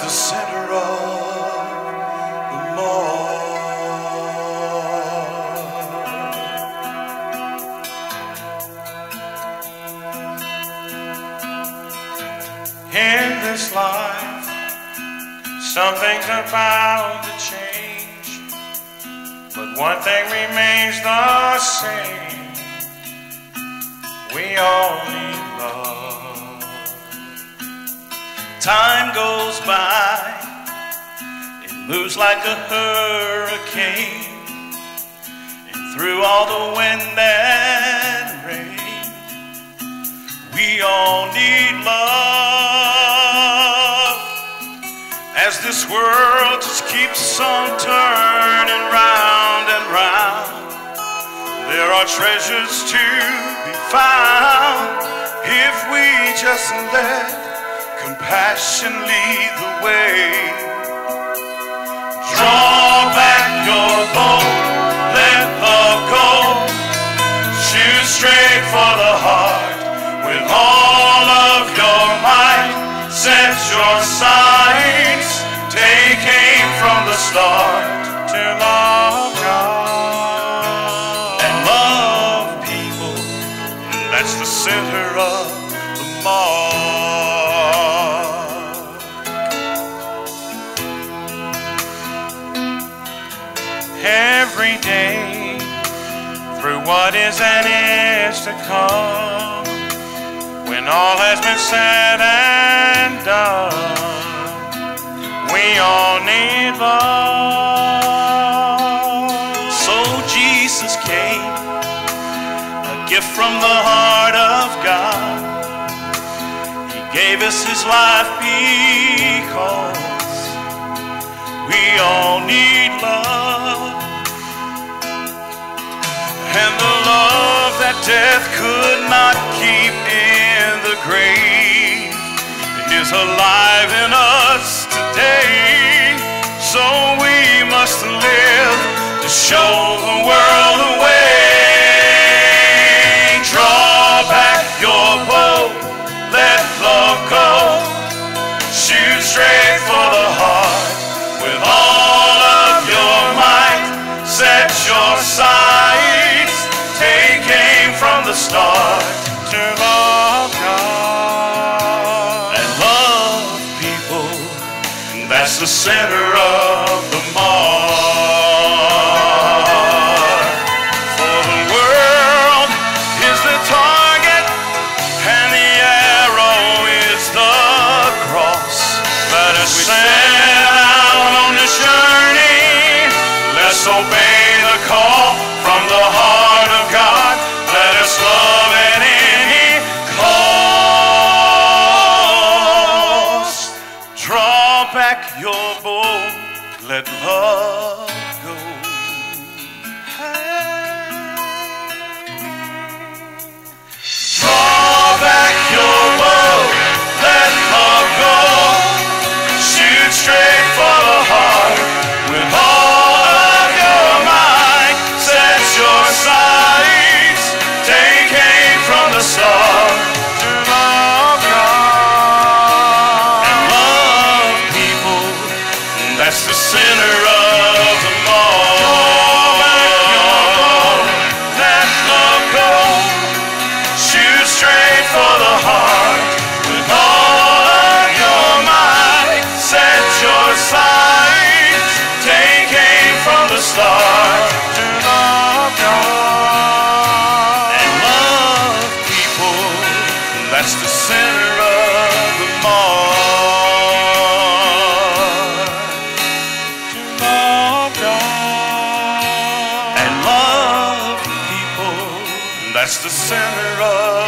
the center of the mall. In this life, something's about to change, but one thing remains the same: we all need love. Time goes by, it moves like a hurricane, and through all the wind and rain, we all need love. As this world just keeps on turning round and round, there are treasures to be found if we just let compassion lead the way. Draw back your bow, let love go, shoot straight for the heart with all of your might. Set your sights, take aim from the start to love God and love people. That's the center of the mark. Every day, through what is and is to come, when all has been said and done, we all need love. So Jesus came, a gift from the heart of God. He gave us his life because we all need love. And the love that death could not keep in the grave is alive in us today. So we must live to show the world the way. Draw back your bow, let love go, shoot straight for the heart with all of your might. Set your sights, take aim from the start to love God and love people. That's the center of the mark. For the world is the target and the arrow is the cross. Let us set out on this journey. Let's obey the call from the heart of God. Let us love at any cost. Draw back your bow, let love go. Draw back your bow, let love go, shoot straight for the heart with all of your might. Set your sights, take aim from the start to love God and love people. That's the center of the mark. Let love go, shoot straight for the heart with all of your might. Set your sights, take aim from the start to love God and love people. That's the center of the mark. To love God and love people. That's the center of